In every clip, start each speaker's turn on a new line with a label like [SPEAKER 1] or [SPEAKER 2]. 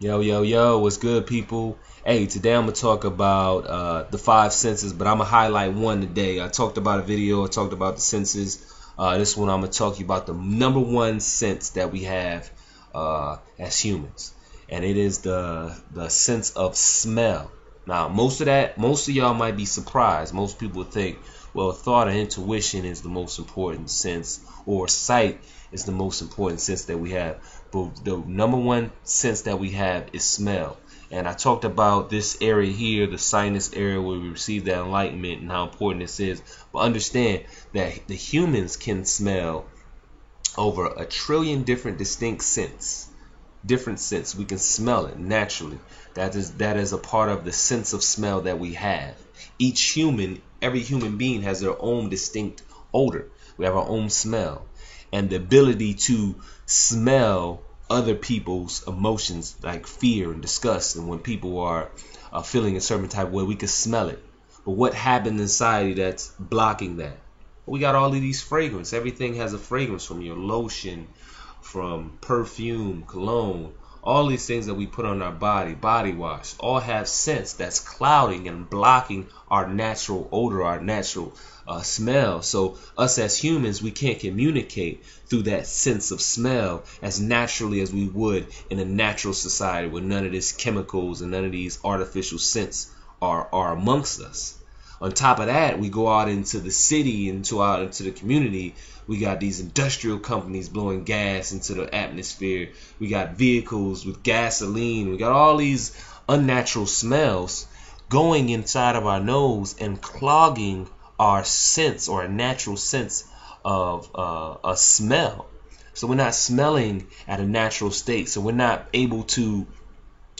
[SPEAKER 1] Yo, yo, yo, what's good, people? Hey, today I'm gonna talk about the five senses, but I'm gonna highlight one today. I talked about a video, I talked about the senses. This one I'm gonna talk to you about the number one sense that we have as humans, and it is the sense of smell. Now, most of y'all might be surprised. Most people think, well, thought or intuition is the most important sense, or sight is the most important sense that we have. But the number one sense that we have is smell. And I talked about this area here, the sinus area where we receive that enlightenment and how important this is. But understand that the humans can smell over a trillion different distinct scents. Different scents. We can smell it naturally. That is a part of the sense of smell that we have. Each human, every human being has their own distinct odor. We have our own smell. And the ability to smell other people's emotions like fear and disgust, and when people are feeling a certain type of way, we can smell it. But what happened in society that's blocking that? We got all of these fragrances. Everything has a fragrance, from your lotion, from perfume, cologne, all these things that we put on our body wash, all have scents that's clouding and blocking our natural odor, our natural smell. So us as humans, we can't communicate through that sense of smell as naturally as we would in a natural society where none of these chemicals and none of these artificial scents are amongst us. On top of that, we go out into the city, out into the community. We got these industrial companies blowing gas into the atmosphere. We got vehicles with gasoline. We got all these unnatural smells going inside of our nose and clogging our sense, or a natural sense of a smell. So we're not smelling at a natural state. So we're not able to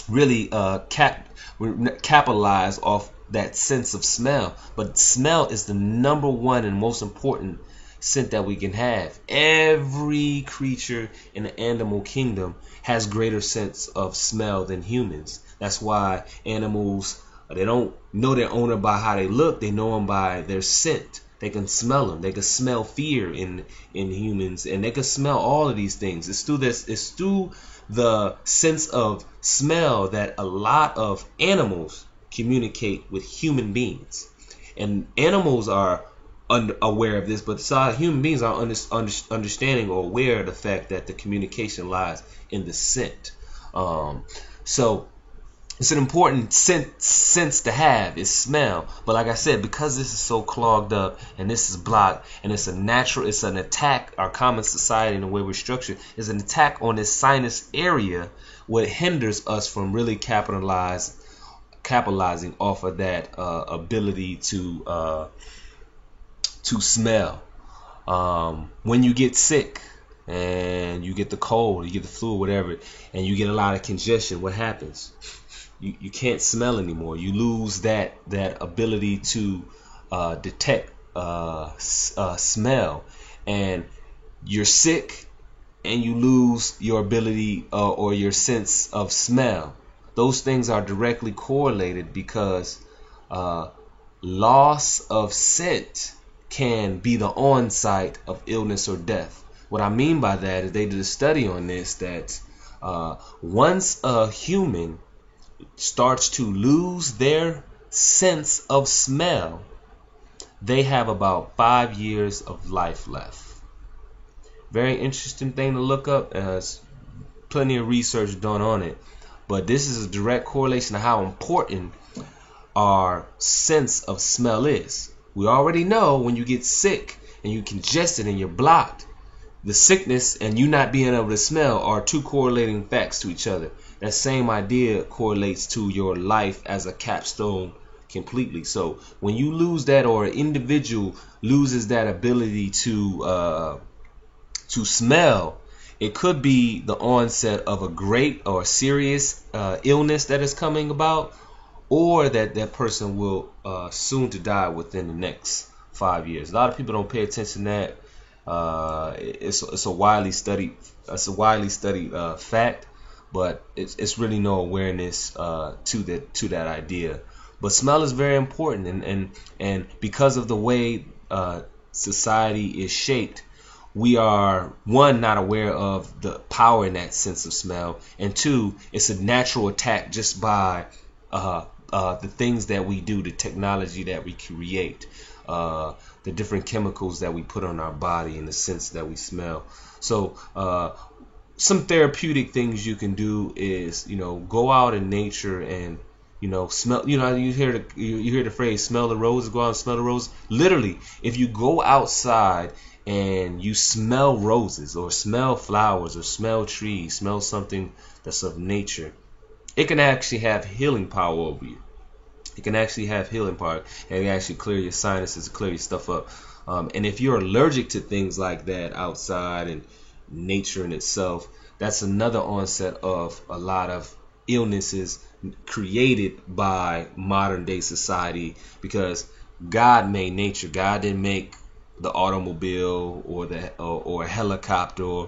[SPEAKER 1] really capitalize off that sense of smell. But smell is the number one and most important scent that we can have. Every creature in the animal kingdom has greater sense of smell than humans. That's why animals, they don't know their owner by how they look. They know them by their scent. They can smell them. They can smell fear in humans, and they can smell all of these things. It's through the sense of smell that a lot of animals communicate with human beings. And animals are aware of this, but human beings are understanding or aware of the fact that the communication lies in the scent. So it's an important sense to have, is smell. But like I said, because this is so clogged up and this is blocked, and it's an attack, our common society and the way we're structured is an attack on this sinus area, what hinders us from really capitalizing off of that ability to smell. When you get sick and you get the cold, you get the flu, whatever, and you get a lot of congestion, what happens? You can't smell anymore. You lose that ability to detect smell, and you're sick, and you lose your ability or your sense of smell. Those things are directly correlated, because loss of scent can be the onset of illness or death. What I mean by that is they did a study on this, that once a human starts to lose their sense of smell, they have about 5 years of life left. Very interesting thing to look up. There's plenty of research done on it, but this is a direct correlation to how important our sense of smell is. We already know when you get sick and you're congested and you're blocked, the sickness and you not being able to smell are two correlating facts to each other. That same idea correlates to your life as a capstone completely. So when you lose that, or an individual loses that ability to smell, it could be the onset of a great or serious illness that is coming about, or that person will soon to die within the next 5 years. A lot of people don't pay attention to that. It's a widely studied fact, but it's really no awareness to that idea. But smell is very important, and because of the way society is shaped, we are, one, not aware of the power in that sense of smell, and two, it's a natural attack just by the things that we do, the technology that we create, the different chemicals that we put on our body, and the sense that we smell. So some therapeutic things you can do is, go out in nature and smell. You hear the phrase "smell the roses." Go out and smell the roses. Literally, if you go outside and you smell roses, or smell flowers, or smell trees, smell something that's of nature, it can actually have healing power over you. It can actually have healing power, and it actually clear your sinuses, clear your stuff up. And if you're allergic to things like that outside and nature in itself, that's another onset of a lot of illnesses created by modern day society, because God made nature. God didn't make the automobile or a helicopter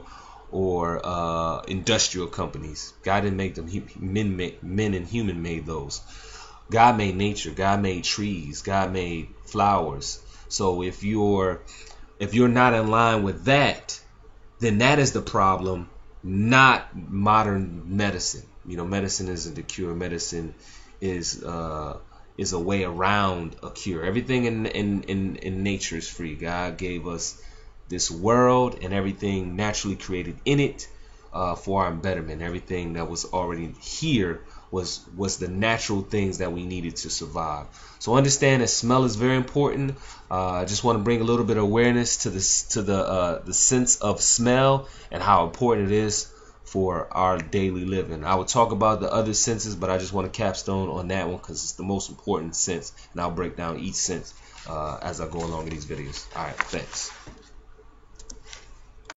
[SPEAKER 1] or industrial companies. God didn't make them. Men and human made those. God made nature. God made trees. God made flowers. So if you're not in line with that, then that is the problem, not modern medicine. Medicine isn't the cure. Medicine is a way around a cure. Everything in nature is free. God gave us this world and everything naturally created in it for our betterment. Everything that was already here was the natural things that we needed to survive. So understand that smell is very important. I just want to bring a little bit of awareness to the sense of smell and how important it is for our daily living. I will talk about the other senses, but I just want to capstone on that one because it's the most important sense, and I'll break down each sense as I go along in these videos. All right, thanks.